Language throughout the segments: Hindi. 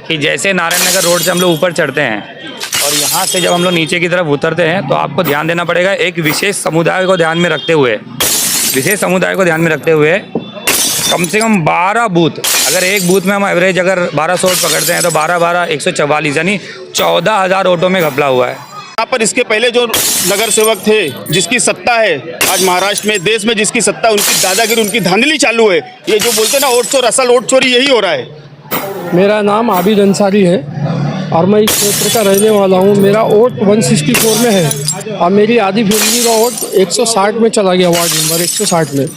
कि जैसे नारायण नगर रोड से हम लोग ऊपर चढ़ते हैं और यहाँ से जब हम लोग नीचे की तरफ उतरते हैं तो आपको ध्यान देना पड़ेगा, एक विशेष समुदाय को ध्यान में रखते हुए कम से कम 12 बूथ, अगर एक बूथ में हम एवरेज अगर 1200 वोट पकड़ते हैं तो 12 144 यानी 14,000 वोटों में घपला हुआ है। यहाँ पर इसके पहले जो नगर सेवक थे, जिसकी सत्ता है आज महाराष्ट्र में, देश में जिसकी सत्ता, उनकी दादागिरी, उनकी धांधली चालू है। ये जो बोलते हैं ना वोट चोर, असल वोट चोरी यही हो रहा है। मेरा नाम आबिद अंसारी है और मैं इस क्षेत्र का रहने वाला हूँ। मेरा वोट 164 में है और मेरी आधी फैमिली का वोट 160 में चला गया, वार्ड नंबर 160 में।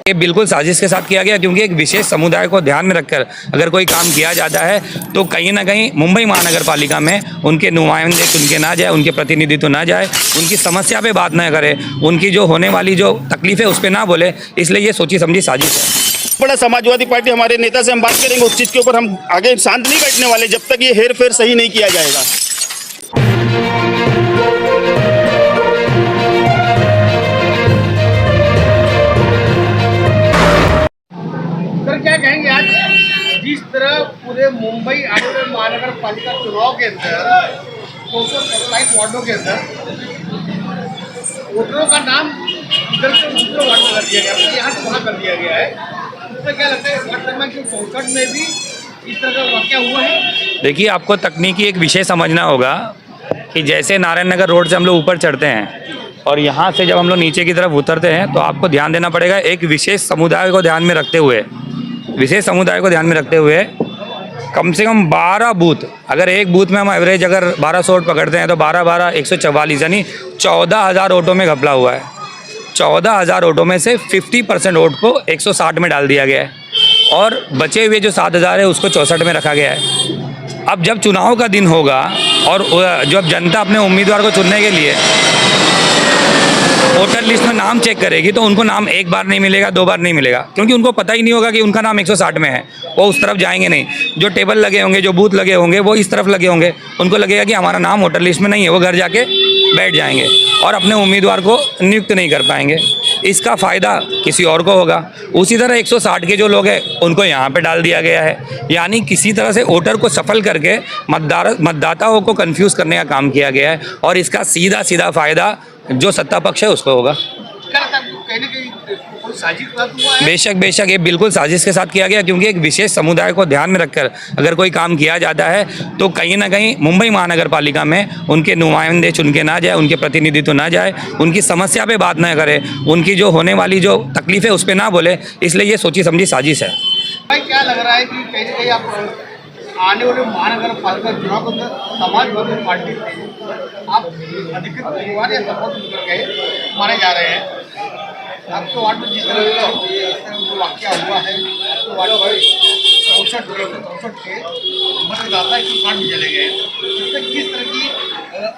ये बिल्कुल साजिश के साथ किया गया, क्योंकि एक विशेष समुदाय को ध्यान में रखकर अगर कोई काम किया जाता है तो कहीं ना कहीं मुंबई महानगर पालिका में उनके नुमाइंदे चुन के ना जाए, उनके प्रतिनिधित्व ना जाए, उनकी समस्या पे बात ना करे, उनकी जो होने वाली जो तकलीफ है उस पर ना बोले, इसलिए ये सोची समझी साजिश है। बड़ा समाजवादी पार्टी हमारे नेता से हम बात करेंगे, उस चीज़ के ऊपर हम आगे शांत नहीं बैठने वाले जब तक ये हेर फेर सही नहीं किया जाएगा। क्या कहेंगे आज जिस तरह पूरे मुंबई महानगर पालिका चुनाव के अंदर 227 वार्डों के अंदर वोटरों का नाम इधर से दूसरे वार्ड में कर दिया गया, यहाँ से वहाँ कर दिया गया है, उससे क्या लगता है वार्ड क्रमांक 64 में भी इस तरह का वाकया हुआ है? देखिए, आपको तकनीकी एक विषय समझना होगा कि जैसे नारायण नगर रोड से हम लोग ऊपर चढ़ते हैं और यहाँ से जब हम लोग नीचे की तरफ उतरते हैं तो आपको ध्यान देना पड़ेगा, एक विशेष समुदाय को ध्यान में रखते हुए कम से कम 12 बूथ, अगर एक बूथ में हम एवरेज अगर 1200 वोट पकड़ते हैं तो 12 144 यानी 14,000 वोटों में घपला हुआ है। 14,000 वोटों में से 50% वोट को 160 में डाल दिया गया है और बचे हुए जो 7,000 है उसको 64 में रखा गया है। अब जब चुनाव का दिन होगा और जब जनता अपने उम्मीदवार को चुनने के लिए वोटर लिस्ट में नाम चेक करेगी तो उनको नाम एक बार नहीं मिलेगा, 2 बार नहीं मिलेगा, क्योंकि उनको पता ही नहीं होगा कि उनका नाम 160 में है। वो उस तरफ जाएंगे नहीं, जो टेबल लगे होंगे, जो बूथ लगे होंगे वो इस तरफ लगे होंगे, उनको लगेगा कि हमारा नाम वोटर लिस्ट में नहीं है, वो घर जाके बैठ जाएंगे और अपने उम्मीदवार को नियुक्त नहीं कर पाएंगे। इसका फ़ायदा किसी और को होगा। उसी तरह 160 के जो लोग हैं उनको यहाँ पे डाल दिया गया है, यानी किसी तरह से वोटर को सफल करके मतदाताओं को कंफ्यूज करने का काम किया गया है और इसका सीधा फ़ायदा जो सत्ता पक्ष है उसको होगा। बेशक ये बिल्कुल साजिश के साथ किया गया, क्योंकि एक विशेष समुदाय को ध्यान में रखकर अगर कोई काम किया जाता है तो कहीं ना कहीं मुंबई महानगर पालिका में उनके नुमाइंदे चुन के ना जाए, उनके प्रतिनिधित्व ना जाए, उनकी समस्या पे बात ना करे, उनकी जो होने वाली जो तकलीफ है उस पर ना बोले, इसलिए ये सोची समझी साजिश है। भाई क्या लग रहा है कि कहीं ना कहीं आप आने वाले महानगर पालिका चुनाव को समाजवादी पार्टी से आप अधिकृत परिवार या सपोर्ट कर गए माने जा रहे हैं? आपके वार्ड में जिस तरह का वाकया हुआ है, आपके वार्ड में 64 के मतदाता 160 में चले गए, इससे किस तरह की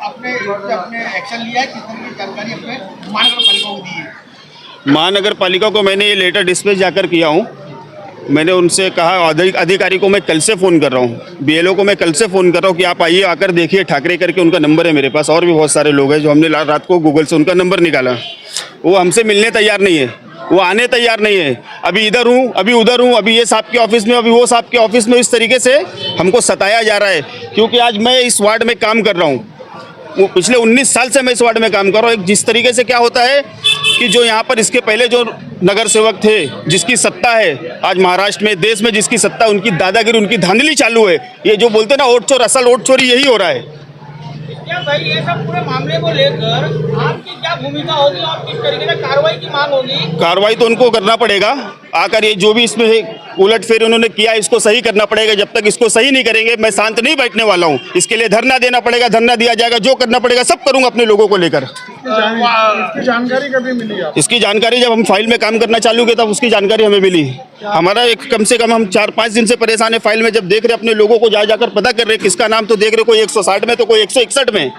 अपने एक्शन लिया है, किस तरह की जानकारी अपने महानगर पालिका को दी है? महानगर पालिका को मैंने ये लेटर डिस्पैच जाकर किया हूँ। मैंने उनसे कहा, अधिकारी को मैं कल से फ़ोन कर रहा हूँ, बीएलओ को मैं कल से फ़ोन कर रहा हूँ कि आप आइए, आकर देखिए। ठाकरे करके उनका नंबर है मेरे पास, और भी बहुत सारे लोग हैं जो हमने रात को गूगल से उनका नंबर निकाला। वो हमसे मिलने तैयार नहीं है, वो आने तैयार नहीं है। अभी इधर हूँ, अभी उधर हूँ, अभी ये साहब के ऑफिस में, अभी वो साहब के ऑफिस में। इस तरीके से हमको सताया जा रहा है, क्योंकि आज मैं इस वार्ड में काम कर रहा हूँ। वो पिछले 19 साल से मैं इस वार्ड में काम कर रहा हूँ। जिस तरीके से क्या होता है कि जो यहाँ पर इसके पहले जो नगर सेवक थे, जिसकी सत्ता है आज महाराष्ट्र में, देश में जिसकी सत्ता, उनकी दादागिरी, उनकी धांधली चालू है। ये जो बोलते हैं ना वोट चोर, असल वोट चोरी यही हो रहा है। क्या भाई ये सब पूरे मामले को लेकर आपकी क्या भूमिका होगी और किस तरीके से कार्रवाई की मांग होगी? कार्रवाई तो उनको करना पड़ेगा, आकर ये जो भी इसमें उलटफेर उन्होंने किया इसको सही करना पड़ेगा। जब तक इसको सही नहीं करेंगे मैं शांत नहीं बैठने वाला हूँ। इसके लिए धरना देना पड़ेगा, धरना दिया जाएगा, जो करना पड़ेगा सब करूँगा अपने लोगों को लेकर। इसकी जानकारी कभी मिली आपको? इसकी जानकारी जब हम फाइल में काम करना चालू किया तब उसकी जानकारी हमें मिली। हमारा एक कम से कम हम 4-5 दिन से परेशान है। फाइल में जब देख रहे अपने लोगों को जाकर पता कर रहे किसका नाम, तो देख रहे कोई 160 में तो कोई 161 में।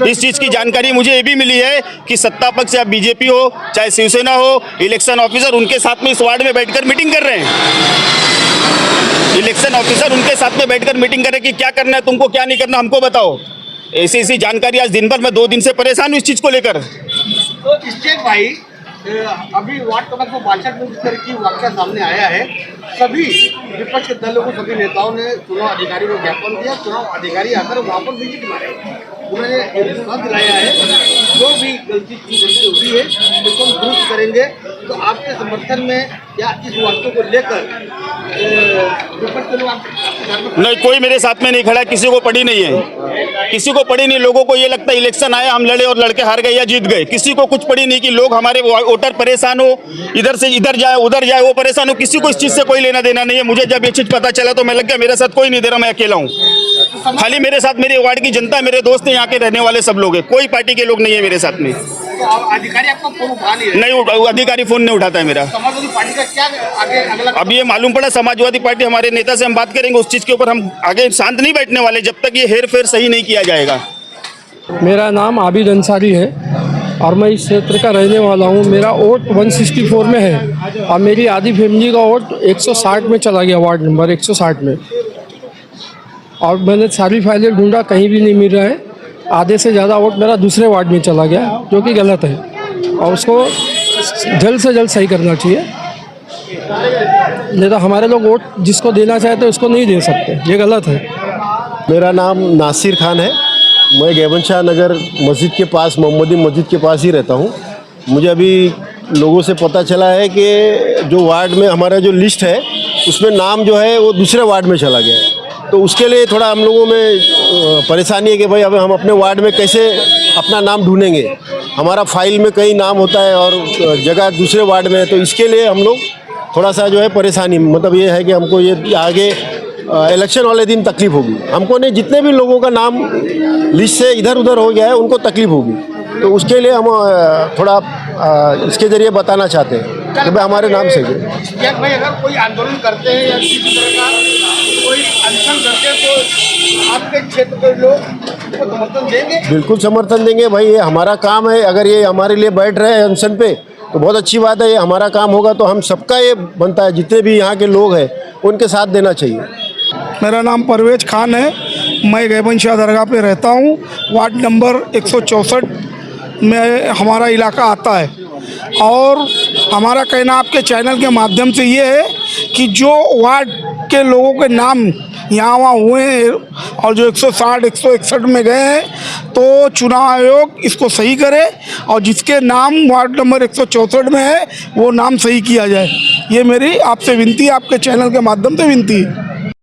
इस चीज़ की जानकारी मुझे ये भी मिली है कि सत्ता पक्ष या बीजेपी हो चाहे शिवसेना हो, इलेक्शन ऑफिसर उनके साथ में इस वार्ड में बैठकर मीटिंग कर रहे हैं। इलेक्शन ऑफिसर उनके साथ में बैठकर मीटिंग कर रहे हैं कि क्या करना है तुमको, क्या नहीं करना हमको बताओ। ऐसी जानकारी आज दिन भर मैं 2 दिन से परेशान हूँ इस चीज़ को लेकर। तो स्टेट भाई अभी वार्ड क्रमांक 62 में जिस तरह की वाकया सामने आया है, सभी विपक्ष के दलों को, सभी नेताओं ने चुनाव अधिकारी को ज्ञापन दिया। चुनाव अधिकारी आकर वहाँ पर विजिट मारे, उन्होंने ये विश्वास दिलाया है कि जो भी गलती हुई है उसको हम दुरुस्त करेंगे। तो आपके समर्थन में या इस वाक्य को लेकर विपक्ष के लोग नहीं, कोई मेरे साथ में नहीं खड़ा, किसी को पड़ी नहीं है, किसी को पड़ी नहीं। लोगों को ये लगता है इलेक्शन आया, हम लड़े और लड़के हार गए या जीत गए, किसी को कुछ पड़ी नहीं कि लोग हमारे वोटर परेशान हो, इधर से इधर जाए उधर जाए वो परेशान हो, किसी को इस चीज़ से कोई लेना देना नहीं है। मुझे जब ये चीज़ पता चला तो मैं लग गया मेरे साथ कोई नहीं दे रहा, मैं अकेला हूँ। खाली मेरे साथ मेरे वार्ड की जनता, मेरे दोस्त हैं, यहाँ के रहने वाले सब लोग हैं, कोई पार्टी के लोग नहीं है मेरे साथ में। तो अधिकारी आपका फोन उठा नहीं रहे? नहीं, अधिकारी फोन नहीं उठाता है मेरा। समाजवादी पार्टी का क्या आगे अगला? अब ये मालूम पड़ा समाजवादी पार्टी, हमारे नेता से हम बात करेंगे उस चीज़ के ऊपर। हम आगे शांत नहीं बैठने वाले जब तक ये हेर फेर सही नहीं किया जाएगा। मेरा नाम आबिद अंसारी है और मैं इस क्षेत्र का रहने वाला हूँ। मेरा वोट 164 में है और मेरी आधी फैमिली का वोट 160 में चला गया, वार्ड नंबर 160 में। और मैंने सारी फाइलें ढूंढा, कहीं भी नहीं मिल रहा है। आधे से ज़्यादा वोट मेरा दूसरे वार्ड में चला गया, जो कि गलत है और उसको जल्द से जल्द सही करना चाहिए। नहीं तो हमारे लोग वोट जिसको देना चाहते उसको नहीं दे सकते, ये गलत है। मेरा नाम नासिर खान है, मैं गेबन शाह नगर मस्जिद के पास, मोहम्मदी मस्जिद के पास ही रहता हूँ। मुझे अभी लोगों से पता चला है कि जो वार्ड में हमारा जो लिस्ट है उसमें नाम जो है वो दूसरे वार्ड में चला गया है। तो उसके लिए थोड़ा हम लोगों में परेशानी है कि भाई अब हम अपने वार्ड में कैसे अपना नाम ढूंढेंगे। हमारा फाइल में कई नाम होता है और जगह दूसरे वार्ड में है, तो इसके लिए हम लोग थोड़ा सा जो है परेशानी, मतलब ये है कि हमको ये आगे इलेक्शन वाले दिन तकलीफ होगी हमको। नहीं, जितने भी लोगों का नाम लिस्ट से इधर उधर हो गया है उनको तकलीफ होगी, तो उसके लिए हम थोड़ा इसके ज़रिए बताना चाहते हैं कि भाई हमारे नाम से क्या भाई अगर कोई आंदोलन करते हैं या किसी तरह का कोई अनशन करते हैं तो आपके क्षेत्र के लोग उसको समर्थन देंगे? बिल्कुल समर्थन देंगे भाई, ये हमारा काम है। अगर ये हमारे लिए बैठ रहे हैं अनशन पे तो बहुत अच्छी बात है, ये हमारा काम होगा तो हम सबका ये बनता है, जितने भी यहाँ के लोग हैं उनके साथ देना चाहिए। मेरा नाम परवेज खान है, मैं गेबन शाह दरगाह पे रहता हूँ। वार्ड नंबर 164 में हमारा इलाका आता है और हमारा कहना आपके चैनल के माध्यम से ये है कि जो वार्ड के लोगों के नाम यहाँ वहाँ हुए हैं और जो 160 161 में गए हैं, तो चुनाव आयोग इसको सही करे और जिसके नाम वार्ड नंबर 164 में है वो नाम सही किया जाए। ये मेरी आपसे विनती है, आपके चैनल के माध्यम से विनती है।